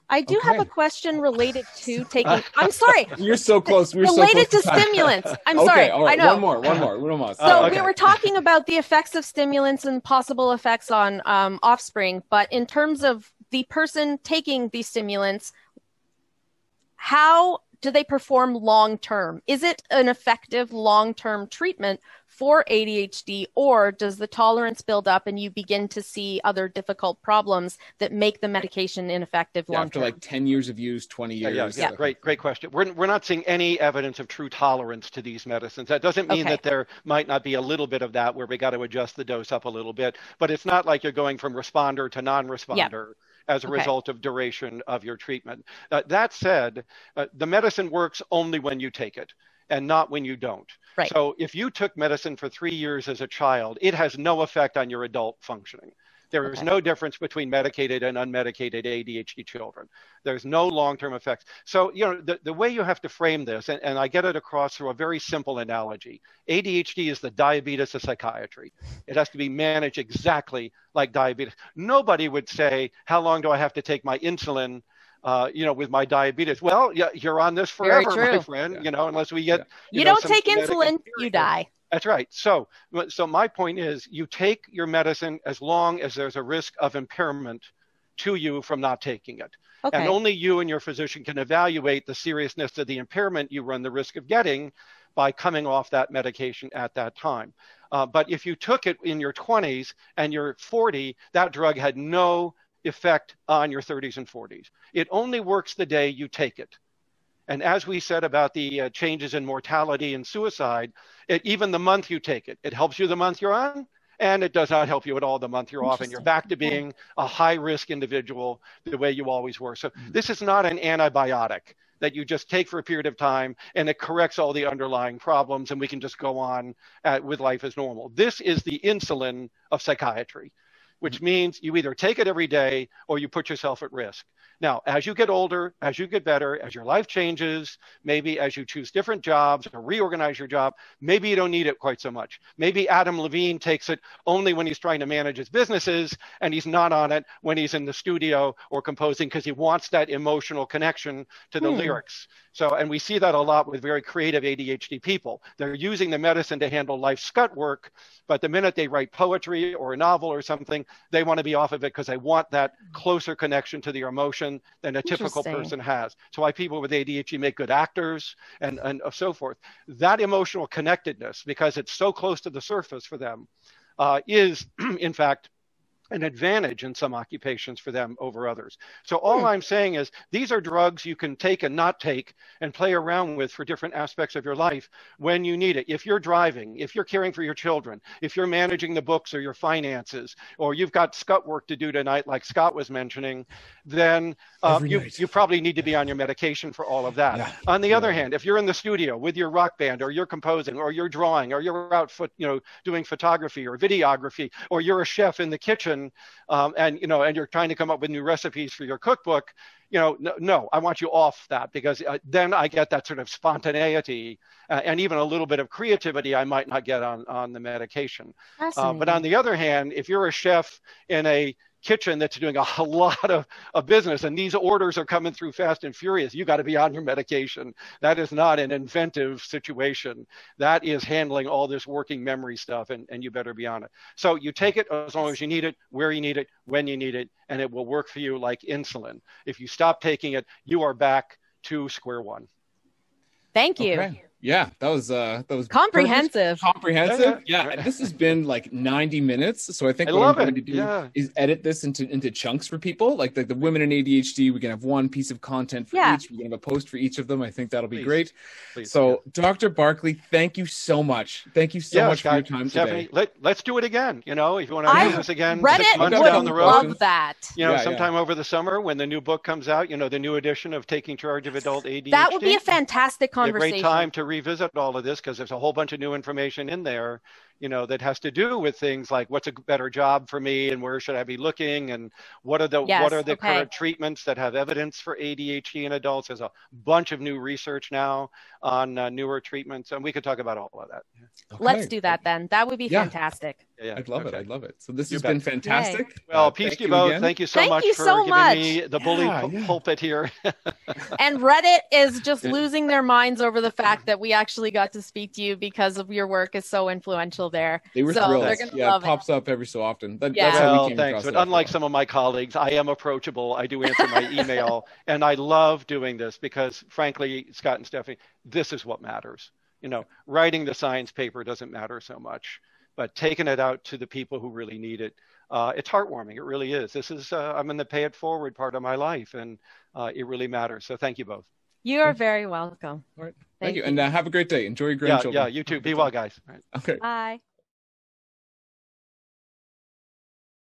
I do have a question related to taking. I'm sorry. You're so close. We're related so to stimulants. I'm sorry. All right. I know. One more. So we were talking about the effects of stimulants and possible effects on offspring, but in terms of the person taking these stimulants, how do they perform long term? Is it an effective long-term treatment for ADHD, or does the tolerance build up and you begin to see other difficult problems that make the medication ineffective long-term? After like 10 years of use, 20 years. Yeah. Great question. We're not seeing any evidence of true tolerance to these medicines. That doesn't mean that there might not be a little bit of that where we got to adjust the dose up a little bit, but it's not like you're going from responder to non-responder as a result of duration of your treatment. That said, the medicine works only when you take it and not when you don't. Right. So if you took medicine for 3 years as a child, it has no effect on your adult functioning. There is no difference between medicated and unmedicated ADHD children. There's no long-term effects. So, the way you have to frame this, and I get it across through a very simple analogy, ADHD is the diabetes of psychiatry. It has to be managed exactly like diabetes. Nobody would say, how long do I have to take my insulin with my diabetes? Well, you're on this forever, my friend, unless we get, you don't take insulin, you die. That's right. So my point is, you take your medicine as long as there's a risk of impairment to you from not taking it. And only you and your physician can evaluate the seriousness of the impairment you run the risk of getting by coming off that medication at that time. But if you took it in your 20s and you're 40, that drug had no effect on your 30s and 40s. It only works the day you take it. And as we said about the changes in mortality and suicide, even the month you take it, it helps you the month you're on, and it does not help you at all the month you're off, and you're back to being a high-risk individual the way you always were. So this is not an antibiotic that you just take for a period of time and it corrects all the underlying problems and we can just go on with life as normal. This is the insulin of psychiatry, which means you either take it every day or you put yourself at risk. Now, as you get older, as you get better, as your life changes, maybe as you choose different jobs or reorganize your job, maybe you don't need it quite so much. Maybe Adam Levine takes it only when he's trying to manage his businesses and he's not on it when he's in the studio or composing because he wants that emotional connection to the lyrics. So, and we see that a lot with very creative ADHD people. They're using the medicine to handle life's gut work, but the minute they write poetry or a novel or something, they want to be off of it because they want that closer connection to their emotion than a typical person has. So why people with ADHD make good actors and so forth. That emotional connectedness, because it's so close to the surface for them, is in fact an advantage in some occupations for them over others. So all I'm saying is these are drugs you can take and not take and play around with for different aspects of your life when you need it. If you're driving, if you're caring for your children, if you're managing the books or your finances, or you've got scut work to do tonight, like Scott was mentioning, then you probably need to be on your medication for all of that. Yeah. On the other hand, if you're in the studio with your rock band, or you're composing, or you're drawing, or you're out doing photography or videography, or you're a chef in the kitchen, and you're trying to come up with new recipes for your cookbook, no, I want you off that, because then I get that sort of spontaneity and even a little bit of creativity I might not get on the medication. But on the other hand, if you're a chef in a kitchen that's doing a lot of business and these orders are coming through fast and furious, you got to be on your medication. That is not an inventive situation. That is handling all this working memory stuff, and you better be on it. So you take it as long as you need it, where you need it, when you need it, and it will work for you like insulin. If you stop taking it, you are back to square one. Thank you. Okay. Yeah, that was comprehensive. Comprehensive. Yeah. This has been like 90 minutes. So I think what I'm going to do is edit this into chunks for people. Like the women in ADHD, we can have one piece of content for each. We can have a post for each of them. I think that'll be great. Please, so Dr. Barkley, thank you so much. Thank you so much for your time today. Let's do it again. If you want to do this again, Reddit 6 months would down the road. Love that. Sometime over the summer when the new book comes out, the new edition of Taking Charge of Adult ADHD. That would be a fantastic conversation. A great time to revisit all of this because there's a whole bunch of new information in there. that has to do with things like what's a better job for me and where should I be looking and what are the current treatments that have evidence for ADHD in adults. There's a bunch of new research now on newer treatments, and we could talk about all of that. Okay. Let's do that then. That would be fantastic. Yeah, I'd love it. I'd love it. So this has been fantastic. Yay. Well, peace to you both. Again. Thank you so much for giving me the bully pulpit here. And Reddit is just losing their minds over the fact that we actually got to speak to you because of your work is so influential there. They were thrilled. It pops up every so often. That's how we came across it. But unlike some of my colleagues, I am approachable. I do answer my email, and I love doing this because, frankly, Scott and Stephanie, this is what matters. Writing the science paper doesn't matter so much, but taking it out to the people who really need it, it's heartwarming. It really is. This is, I'm in the pay it forward part of my life, and it really matters. So thank you both. You are very welcome. All right. Thank you. And have a great day. Enjoy your grandchildren. Yeah, you too. Be well, guys. Okay. Bye.